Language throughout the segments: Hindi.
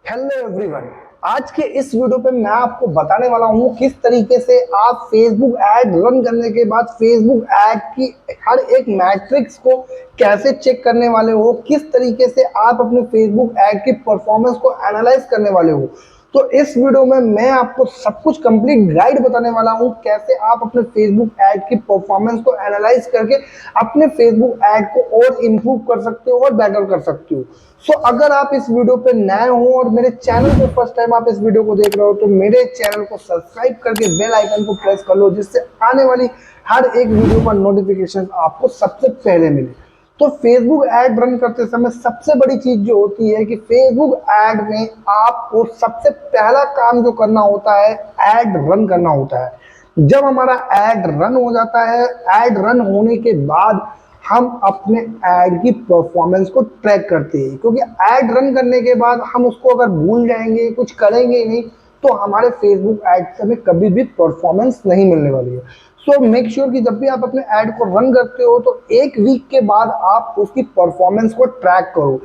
Hello everyone. आज के इस वीडियो पे मैं आपको बताने वाला हूँ किस तरीके से आप फेसबुक ऐड रन करने के बाद फेसबुक ऐड की हर एक मैट्रिक्स को कैसे चेक करने वाले हो, किस तरीके से आप अपने फेसबुक ऐड की परफॉर्मेंस को एनालाइज करने वाले हो। तो इस वीडियो में मैं आपको सब कुछ कंप्लीट गाइड बताने वाला हूँ कैसे आप अपने फेसबुक ऐड की परफॉर्मेंस को एनालाइज करके अपने फेसबुक ऐड को और इम्प्रूव कर सकते हो और बेटर कर सकते हो। सो अगर आप इस वीडियो पे नए हो और मेरे चैनल पे फर्स्ट टाइम आप इस वीडियो को देख रहे हो तो मेरे चैनल को सब्सक्राइब करके बेल आइकन को प्रेस कर लो, जिससे आने वाली हर एक वीडियो का नोटिफिकेशन आपको सबसे पहले मिले। तो फेसबुक ऐड रन करते समय सबसे बड़ी चीज जो होती है कि फेसबुक ऐड में आपको सबसे पहला काम जो करना होता है, ऐड रन करना होता है। जब हमारा ऐड रन हो जाता है, ऐड रन होने के बाद हम अपने ऐड की परफॉर्मेंस को ट्रैक करते हैं, क्योंकि ऐड रन करने के बाद हम उसको अगर भूल जाएंगे, कुछ करेंगे नहीं, तो हमारे फेसबुक ऐड से हमें कभी भी परफॉर्मेंस नहीं मिलने वाली है। सो मेक श्योर कि जब भी आप अपने ऐड को रन करते हो तो एक वीक के बाद आप उसकी परफॉर्मेंस को ट्रैक करो।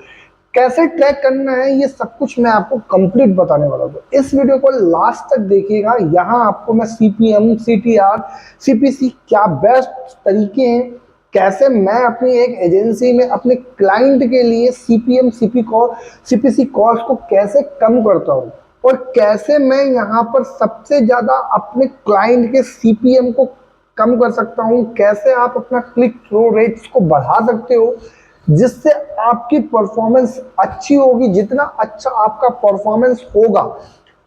कैसे ट्रैक करना है ये सब कुछ मैं आपको कंप्लीट बताने वाला हूँ। इस वीडियो को लास्ट तक देखिएगा। यहाँ आपको मैं सीपीएम, सीटीआर, सीपीसी क्या बेस्ट तरीके हैं, कैसे मैं अपनी एक एजेंसी में अपने क्लाइंट के लिए सीपीएम, सीपीसी कॉस्ट को कैसे कम करता हूँ, और कैसे मैं यहाँ पर सबसे ज्यादा अपने क्लाइंट के सीपीएम को कम कर सकता हूँ, कैसे आप अपना क्लिक थ्रू रेट्स को बढ़ा सकते हो, जिससे आपकी परफॉर्मेंस अच्छी होगी। जितना अच्छा आपका परफॉर्मेंस होगा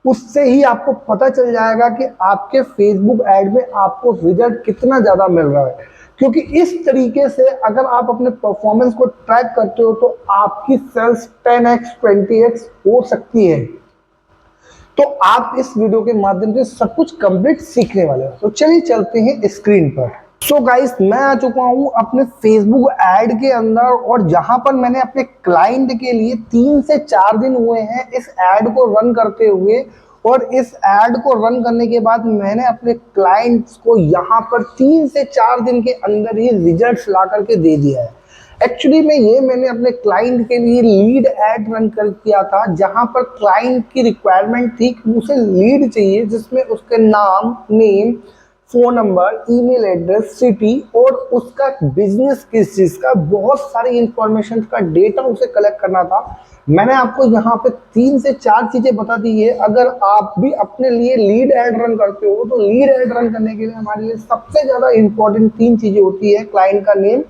उससे ही आपको पता चल जाएगा कि आपके फेसबुक ऐड में आपको रिजल्ट कितना ज़्यादा मिल रहा है। क्योंकि इस तरीके से अगर आप अपने परफॉर्मेंस को ट्रैक करते हो तो आपकी सेल्स 10x 20x हो सकती है। तो आप इस वीडियो के माध्यम से सब कुछ कंप्लीट सीखने वाले हो। तो चलिए चलते हैं स्क्रीन पर। सो गाइस, मैं आ चुका हूं अपने फेसबुक ऐड के अंदर, और जहां पर मैंने अपने क्लाइंट के लिए 3 से 4 दिन हुए हैं इस ऐड को रन करते हुए। और इस ऐड को रन करने के बाद मैंने अपने क्लाइंट्स को यहाँ पर 3 से 4 दिन के अंदर ही रिजल्ट्स ला करके दे दिया है। एक्चुअली में ये मैंने अपने क्लाइंट के लिए लीड ऐड रन कर किया था, जहां पर क्लाइंट की रिक्वायरमेंट थी कि उसे लीड चाहिए जिसमें उसके नाम, name, phone number, email address, city और उसका बिजनेस किस चीज का, बहुत सारी इंफॉर्मेशन का डेटा उसे कलेक्ट करना था। मैंने आपको यहाँ पे 3 से 4 चीजें बता दी है। अगर आप भी अपने लिए लीड ऐड रन करते हो तो लीड ऐड रन करने के लिए हमारे लिए सबसे ज्यादा इंपॉर्टेंट 3 चीजें होती है: क्लाइंट का नेम,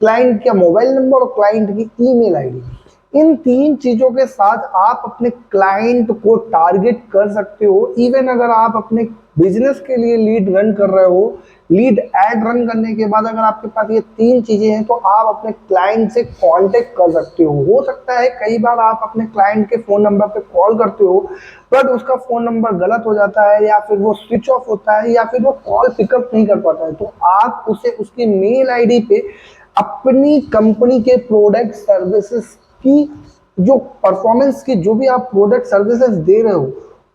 क्लाइंट का मोबाइल नंबर और क्लाइंट की ईमेल आईडी। इन 3 चीजों के साथ आप अपने क्लाइंट को टारगेट कर सकते हो। इवन अगर आप अपने बिजनेस के लिए लीड रन कर रहे हो, लीड ऐड रन करने के बाद अगर आपके पास ये 3 चीजें हैं तो आप अपने क्लाइंट से कांटेक्ट कर सकते हो सकता है कई बार आप अपने क्लाइंट के फोन नंबर पे कॉल करते हो बट उसका फोन नंबर गलत हो जाता है, या फिर वो स्विच ऑफ होता है, या फिर वो कॉल पिकअप नहीं कर पाता है, तो आप उसे उसकी मेल आईडी पे अपनी कंपनी के प्रोडक्ट सर्विसेज की जो परफॉर्मेंस की जो भी आप प्रोडक्ट सर्विसेज दे रहे हो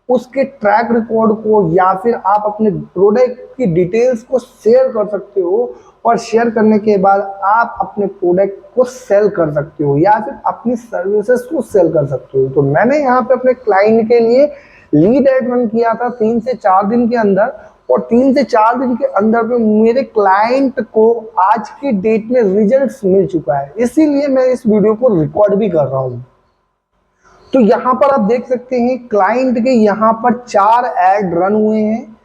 उसके ट्रैक रिकॉर्ड को, या फिर आप अपने प्रोडक्ट की डिटेल्स को शेयर कर सकते हो। और शेयर करने के बाद आप अपने प्रोडक्ट को सेल कर सकते हो या फिर अपनी सर्विसेज को सेल कर सकते हो। तो मैंने यहाँ पे अपने क्लाइंट के लिए लीड एड रन किया था 3 से 4 दिन के अंदर, और 3 से 4 दिन के अंदर में मेरे क्लाइंट को आज की डेट में रिजल्ट्स मिल चुका है। इसीलिए मैं इस वीडियो को रिकॉर्ड भी कर रहा हूँ। तो यहाँ पर आप देख सकते हैं क्लाइंट के यहाँ पर 4 ऐड रन हुए हैं।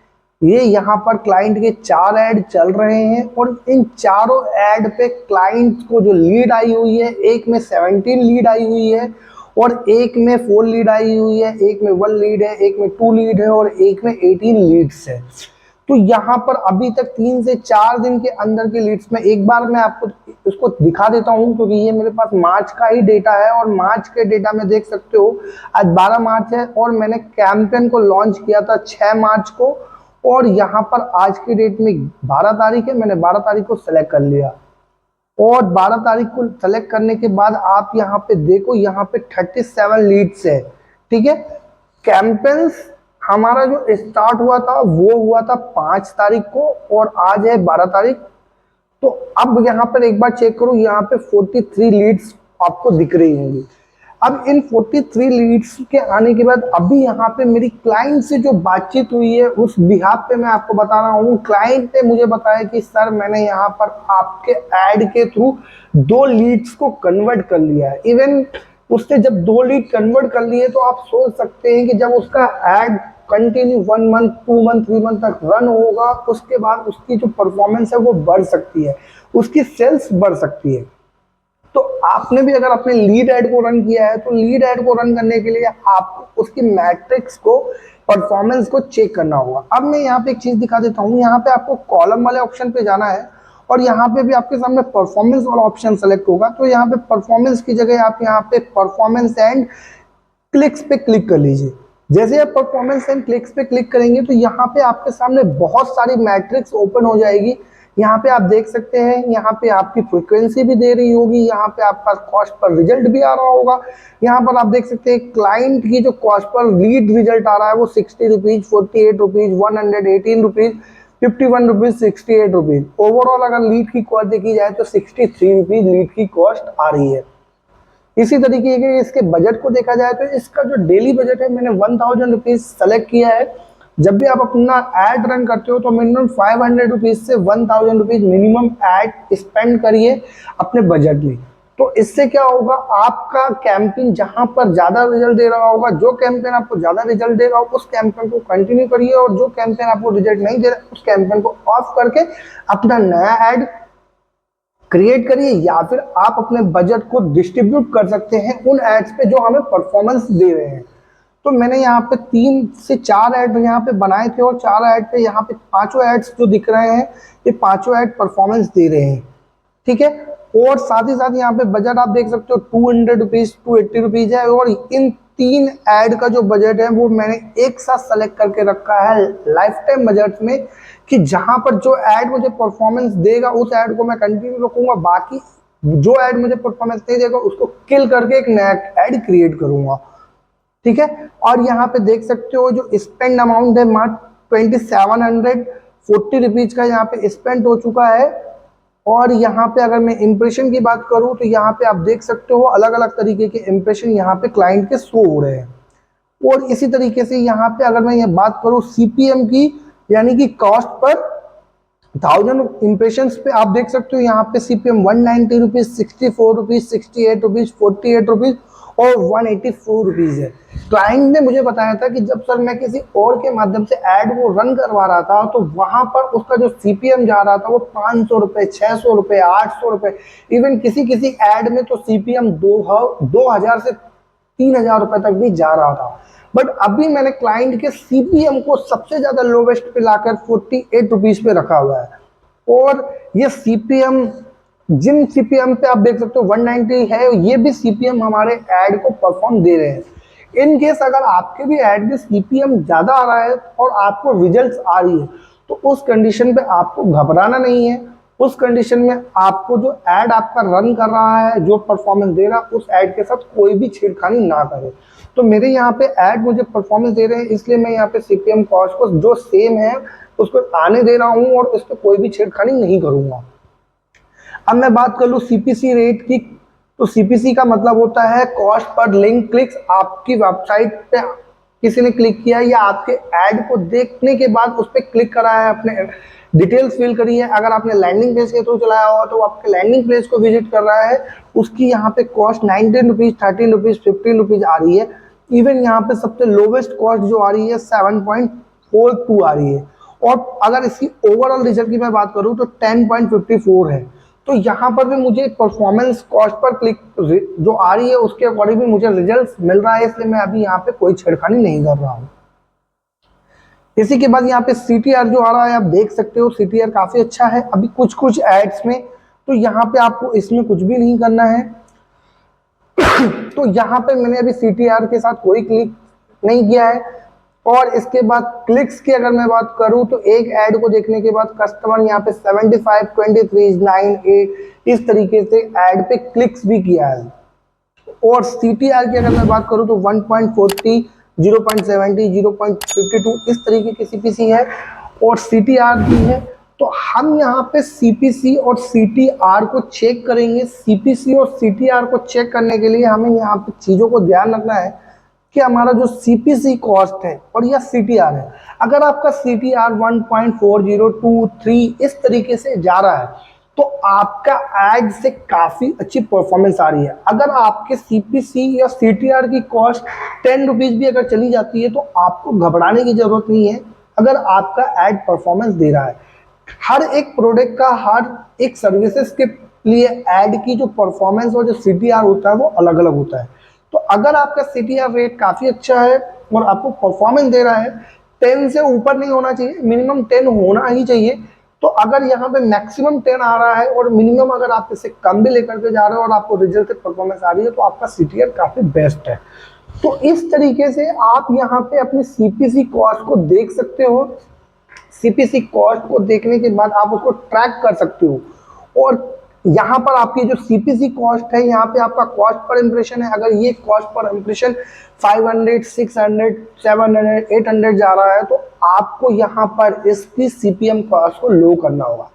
ये यहाँ पर क्लाइंट के 4 ऐड चल रहे हैं, और इन चारों ऐड पे क्लाइंट को जो लीड आई हुई है, एक में 17 लीड आई हुई है, और एक में 4 लीड आई हुई है, एक में 1 लीड है, एक में 2 लीड है, और एक में 18 लीड्स है। तो यहाँ पर अभी तक 3 से 4 दिन के अंदर के लीड्स में एक बार मैं आपको इसको दिखा देता हूँ, क्योंकि ये मेरे पास मार्च का ही डेटा है, और मार्च के डेटा में देख सकते हो आज 12 मार्च है और मैंने कैंपेन को लॉन्च किया था 6 मार्च को, और यहाँ पर आज की डेट में 12 तारीख है, मैंने 12 तारीख को सेलेक्ट कर लिया। और 12 तारीख को सेलेक्ट करने के बाद आप यहाँ पे देखो, यहाँ पे 37 लीड्स है। ठीक है, कैंपेन्स हमारा जो स्टार्ट हुआ था वो हुआ था 5 तारीख को, और आज है 12 तारीख। तो अब यहाँ पर एक बार चेक करो, यहाँ पे 43 लीड्स आपको दिख रही होंगी। अब इन 43 लीड्स के आने के बाद अभी यहाँ पे मेरी क्लाइंट से जो बातचीत हुई है उस बिहाफ पे मैं आपको बता रहा हूँ। क्लाइंट ने मुझे बताया कि सर मैंने यहाँ पर आपके ऐड के थ्रू 2 लीड्स को कन्वर्ट कर लिया है। इवन उसने जब 2 लीड कन्वर्ट कर लिए तो आप सोच सकते हैं कि जब उसका add continue 1 month 2 month 3 month तक रन होगा उसके बाद उसकी जो परफॉर्मेंस है वो बढ़ सकती है, उसकी सेल्स बढ़ सकती है। तो आपने भी अगर अपने लीड ऐड को रन किया है तो लीड ऐड को रन करने के लिए आपको उसकी मैट्रिक्स को, परफॉर्मेंस को चेक करना होगा। अब मैं यहाँ पे एक चीज दिखा देता हूँ। यहाँ पे आपको कॉलम वाले ऑप्शन पे जाना है और यहाँ पे भी आपके सामने परफॉर्मेंस वाला ऑप्शन सेलेक्ट होगा। तो यहाँ पे परफॉर्मेंस की जगह आप यहाँ पे परफॉर्मेंस एंड क्लिक्स पे क्लिक कर लीजिए। जैसे आप परफॉर्मेंस एंड क्लिक्स पे क्लिक करेंगे तो यहाँ पे आपके सामने बहुत सारी मैट्रिक्स ओपन हो जाएगी। यहाँ पे आप देख सकते हैं, यहाँ पे आपकी फ्रीक्वेंसी भी दे रही होगी, यहाँ पे आपका कॉस्ट पर रिजल्ट भी आ रहा होगा। यहाँ पर आप देख सकते हैं क्लाइंट की जो कॉस्ट पर लीड रिजल्ट आ रहा है वो 60 rupees, 48 rupees, 118 rupees, 51 rupees, 68 rupees. Overall अगर लीड की कॉस्ट देखी जाए तो 63 रुपीज लीड की कॉस्ट आ रही है। इसी तरीके के इसके बजट को देखा जाए तो इसका जो डेली बजट है मैंने 1000 रुपीज सेलेक्ट किया है। जब भी आप अपना ऐड रन करते हो तो मिनिमम 500 रुपीज से 1000 रुपीज मिनिमम ऐड स्पेंड करिए अपने बजट में। तो इससे क्या होगा, आपका कैंपेन जहां पर ज्यादा रिजल्ट दे रहा होगा, जो कैंपेन आपको ज्यादा रिजल्ट दे रहा होगा उस कैंपेन को कंटिन्यू करिए और जो कैंपेन आपको रिजल्ट नहीं दे रहा उस कैंपेन को ऑफ करके अपना नया ऐड क्रिएट करिए, या फिर आप अपने बजट को डिस्ट्रीब्यूट कर सकते हैं उन एड्स पे जो हमें परफॉर्मेंस दे रहे हैं। तो मैंने यहाँ पे 3 से 4 ऐड यहाँ पे बनाए थे और 4 ऐड पे यहाँ पे 5 एड्स जो दिख रहे हैं ये 5 ऐड परफॉर्मेंस दे रहे हैं, ठीक है। और साथ ही साथ यहाँ पे बजट आप देख सकते हो 200 रुपीज, 280 रुपीज है। और इन 3 ऐड का जो बजट है वो मैंने एक साथ सेलेक्ट करके रखा है लाइफ टाइम बजट में, कि जहां पर जो ऐड मुझे परफॉर्मेंस देगा उस ऐड को मैं कंटिन्यू रखूंगा, बाकी जो ऐड मुझे परफॉर्मेंस नहीं देगा उसको किल करके एक नया ऐड क्रिएट करूंगा, ठीक है। और यहाँ पे देख सकते हो जो स्पेंड अमाउंट है मात्र 2740 रुपीज का यहाँ पे स्पेंड हो चुका है। और यहाँ पे अगर मैं इंप्रेशन की बात करूँ तो यहाँ पे आप देख सकते हो अलग अलग तरीके के इंप्रेशन यहाँ पे क्लाइंट के शो हो रहे हैं। और इसी तरीके से यहाँ पे अगर मैं ये बात करूँ सीपीएम की, यानी कि कॉस्ट पर 1000 इंप्रेशन पे आप देख सकते हो यहाँ पे CPM 190 rupees, 64 rupees, 68 rupees, 48 rupees और 184 रुपीज है। क्लाइंट ने मुझे बताया था कि जब सर मैं किसी और के माध्यम से ऐड वो रन करवा रहा था तो वहां पर उसका जो सीपीएम जा रहा था वो 500 रुपए, 600 रुपए, 800 रुपए, इवन किसी किसी ऐड में तो सीपीएम 2000 से 3000 रुपए तक भी जा रहा था। बट अभी मैंने क्लाइंट के सीपीएम को सबसे ज्यादा लोवेस्ट पे लाकर 48 रुपीज पे रखा हुआ है। और ये सीपीएम, जिन सीपीएम पे आप देख सकते हो 190 है, ये भी सीपीएम हमारे ऐड को परफॉर्म दे रहे हैं। इन केस अगर आपके भी ऐड में सीपीएम ज्यादा आ रहा है और आपको रिजल्ट्स आ रही है तो उस कंडीशन पे आपको घबराना नहीं है। उस कंडीशन में आपको जो ऐड आपका रन कर रहा है, जो परफॉर्मेंस दे रहा है, उस ऐड के साथ कोई भी छेड़खानी ना करे। तो मेरे यहाँ पे ऐड मुझे परफॉर्मेंस दे रहे हैं, इसलिए मैं यहाँ पे सीपीएम कॉस्ट को जो सेम है उसको आने दे रहा हूँ और उस पर कोई भी छेड़खानी नहीं करूंगा। अब मैं बात कर लूँ सीपीसी रेट की, तो सीपीसी का मतलब होता है कॉस्ट पर लिंक क्लिक्स। आपकी वेबसाइट पे किसी ने क्लिक किया या आपके ऐड को देखने के बाद उस पर क्लिक करा है, अपने डिटेल्स फिल करी है, अगर आपने लैंडिंग पेज के थ्रू चलाया हुआ तो आपके लैंडिंग पेज को विजिट कर रहा है, उसकी यहाँ पे कॉस्ट 19 रुपीज, 13 रुपीज, 15 रुपीज आ रही है। इवन यहाँ पे सबसे लोवेस्ट कॉस्ट जो आ रही है 7.42 आ रही है। और अगर इसकी ओवरऑल रिजल्ट की मैं बात करूँ तो 10.54 है। तो यहाँ पर भी मुझे परफॉर्मेंस कॉस्ट पर क्लिक जो आ रही है उसके अकॉर्डिंग भी मुझे रिजल्ट मिल रहा है, इसलिए मैं अभी यहाँ पे कोई छेड़खानी नहीं कर रहा हूँ। इसी के बाद यहाँ पे सीटीआर जो आ रहा है आप देख सकते हो, सीटीआर काफी अच्छा है अभी कुछ कुछ एड्स में। तो यहाँ पे आपको इसमें कुछ भी नहीं करना है। तो यहाँ पे मैंने अभी सीटीआर के साथ कोई क्लिक नहीं किया है। और इसके बाद क्लिक्स की अगर मैं बात करूं तो एक ऐड को देखने के बाद कस्टमर यहाँ पे 75, 23, 9, 8 इस तरीके से ऐड पे क्लिक्स भी किया है। और सीटीआर की अगर मैं बात करूं तो 1.40, 0.70, 0.52 इस तरीके की सीपीसी है और सीटीआर भी है। तो हम यहाँ पे CPC और CTR को चेक करेंगे। CPC और CTR को चेक करने के लिए हमें यहाँ पे चीज़ों को ध्यान रखना है कि हमारा जो CPC कॉस्ट है और या CTR है, अगर आपका CTR 1.4023 इस तरीके से जा रहा है तो आपका एड से काफ़ी अच्छी परफॉर्मेंस आ रही है। अगर आपके CPC या CTR की कॉस्ट 10 रुपीज़ भी अगर चली जाती है तो आपको घबराने की ज़रूरत नहीं है अगर आपका एड परफॉर्मेंस दे रहा है। हर एक प्रोडक्ट का, हर एक सर्विसेज के लिए एड की जो परफॉर्मेंस और जो CTR होता है वो अलग अलग होता है। तो अगर आपका CTR रेट काफ़ी अच्छा है और आपको परफॉर्मेंस दे रहा है, 10 से ऊपर नहीं होना चाहिए, मिनिमम 10 होना ही चाहिए। तो अगर यहाँ पे मैक्सिमम 10 आ रहा है और मिनिमम अगर आप इससे कम भी लेकर के जा रहे हो और आपको रिजल्ट परफॉर्मेंस आ रही है तो आपका CTR काफ़ी बेस्ट है। तो इस तरीके से आप यहाँ पे अपनी CPC कॉस्ट को देख सकते हो। CPC कॉस्ट को देखने के बाद आप उसको ट्रैक कर सकते हो और यहाँ पर आपकी जो CPC कॉस्ट है, यहाँ पे आपका कॉस्ट पर इम्प्रेशन है। अगर ये कॉस्ट पर इम्प्रेशन 500, 600, 700, 800 जा रहा है तो आपको यहाँ पर इसकी CPM कॉस्ट को लो करना होगा।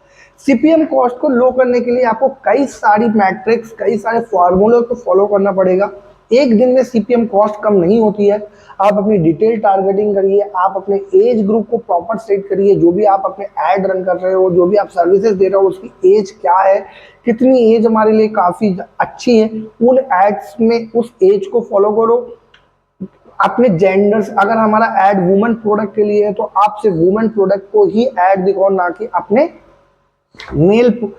CPM कॉस्ट को लो करने के लिए आपको कई सारी मैट्रिक्स, कई सारे फॉर्मूले को फॉलो करना पड़ेगा। एक दिन में CPM कॉस्ट कम नहीं होती है। आप अपनी डिटेल टारगेटिंग करिए, आप अपने एज ग्रुप को प्रॉपर सेट करिए। जो भी आप अपने ऐड रन कर रहे हो, जो भी आप सर्विसेज दे रहे हो, उसकी एज क्या है, कितनी एज हमारे लिए काफ़ी अच्छी है, उन एड्स में उस एज को फॉलो करो। अपने जेंडर्स, अगर हमारा ऐड वुमेन प्रोडक्ट के लिए है तो आप सिर्फ वुमेन प्रोडक्ट को ही ऐड दिखाओ, ना कि अपने मेल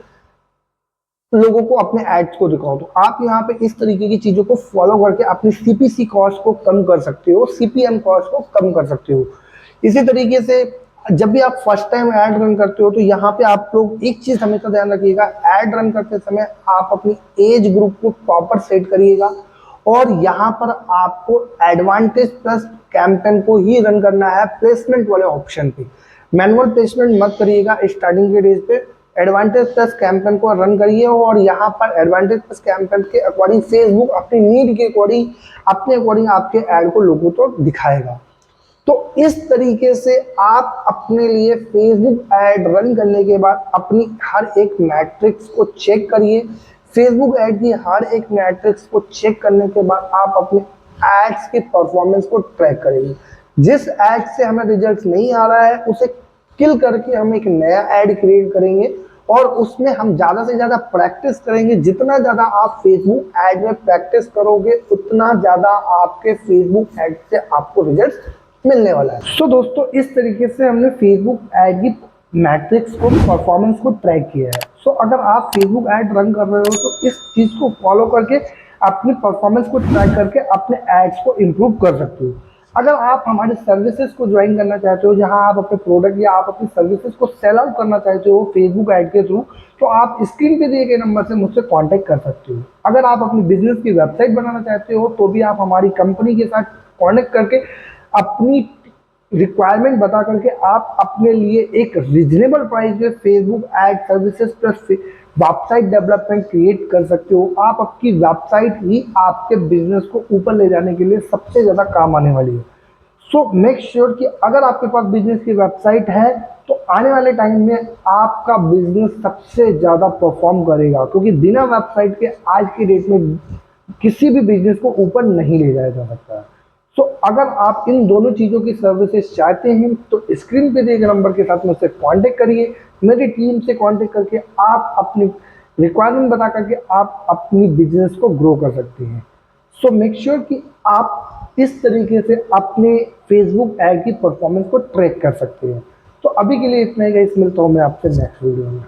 लोगों को अपने एड्स को दिखाओ। तो आप यहाँ पे इस तरीके की चीज़ों को फॉलो करके अपनी CPC कॉस्ट को कम कर सकते हो, CPM कॉस्ट को कम कर सकते हो। इसी तरीके से जब भी आप फर्स्ट टाइम ऐड रन करते हो तो यहाँ पे आप लोग एक चीज़ हमेशा ध्यान रखिएगा, ऐड रन करते समय आप अपनी एज ग्रुप को प्रॉपर सेट करिएगा और यहाँ पर आपको एडवांटेज प्लस कैंपेन को ही रन करना है प्लेसमेंट वाले ऑप्शन पे। मैनुअल प्लेसमेंट मत करिएगा स्टार्टिंग के डेज पे, एडवांटेज प्लस कैंपेन को रन करिए और यहाँ पर एडवांटेज प्लस कैंपेन के अकॉर्डिंग फेसबुक अपनी नीड के अकॉर्डिंग, अपने अकॉर्डिंग आपके ऐड को लोगों को दिखाएगा। तो इस तरीके से आप अपने लिए फेसबुक ऐड रन करने के बाद अपनी हर एक मैट्रिक्स को चेक करिए। फेसबुक ऐड की हर एक मैट्रिक्स को चेक करने के बाद आप अपने एड्स की परफॉर्मेंस को ट्रैक करेंगे। जिस एड से हमें रिजल्ट नहीं आ रहा है उसे किल करके हम एक नया ऐड क्रिएट करेंगे और उसमें हम ज़्यादा से ज़्यादा प्रैक्टिस करेंगे। जितना ज़्यादा आप फेसबुक ऐड में प्रैक्टिस करोगे उतना ज़्यादा आपके फेसबुक ऐड से आपको रिजल्ट मिलने वाला है। सो दोस्तों, इस तरीके से हमने फेसबुक ऐड की मैट्रिक्स को, परफॉर्मेंस को ट्रैक किया है। सो अगर आप फेसबुक ऐड रन कर रहे हो तो इस चीज़ को फॉलो करके अपनी परफॉर्मेंस को ट्रैक करके अपने एड्स को इम्प्रूव कर सकते हो। अगर आप हमारे सर्विसेज को ज्वाइन करना चाहते हो, जहां आप अपने प्रोडक्ट या आप अपनी सर्विसेज को सेल आउट करना चाहते हो फेसबुक ऐड के थ्रू, तो आप स्क्रीन पे दिए गए नंबर से मुझसे कांटेक्ट कर सकते हो। अगर आप अपनी बिजनेस की वेबसाइट बनाना चाहते हो तो भी आप हमारी कंपनी के साथ कांटेक्ट करके अपनी रिक्वायरमेंट बता करके आप अपने लिए एक रीजनेबल प्राइस में Facebook ad services plus website development create कर सकते हो। आप आपकी वेबसाइट ही आपके बिजनेस को ऊपर ले जाने के लिए सबसे ज़्यादा काम आने वाली है। सो मेक श्योर कि अगर आपके पास बिजनेस की वेबसाइट है तो आने वाले टाइम में आपका बिजनेस सबसे ज़्यादा परफॉर्म करेगा, क्योंकि बिना वेबसाइट के आज की डेट में किसी भी बिजनेस को ऊपर नहीं ले जाया जा सकता है। सो अगर आप इन दोनों चीज़ों की सर्विसेज चाहते हैं तो स्क्रीन पे दिए गए नंबर के साथ मुझसे कांटेक्ट करिए। मेरी टीम से कांटेक्ट करके आप अपनी रिक्वायरमेंट बता करके आप अपनी बिजनेस को ग्रो कर सकते हैं। सो मेक श्योर कि आप इस तरीके से अपने फेसबुक ऐड की परफॉर्मेंस को ट्रैक कर सकते हैं। तो अभी के लिए इतना ही गाइस, मिलता हूँ मैं आपसे नेक्स्ट वीडियो में।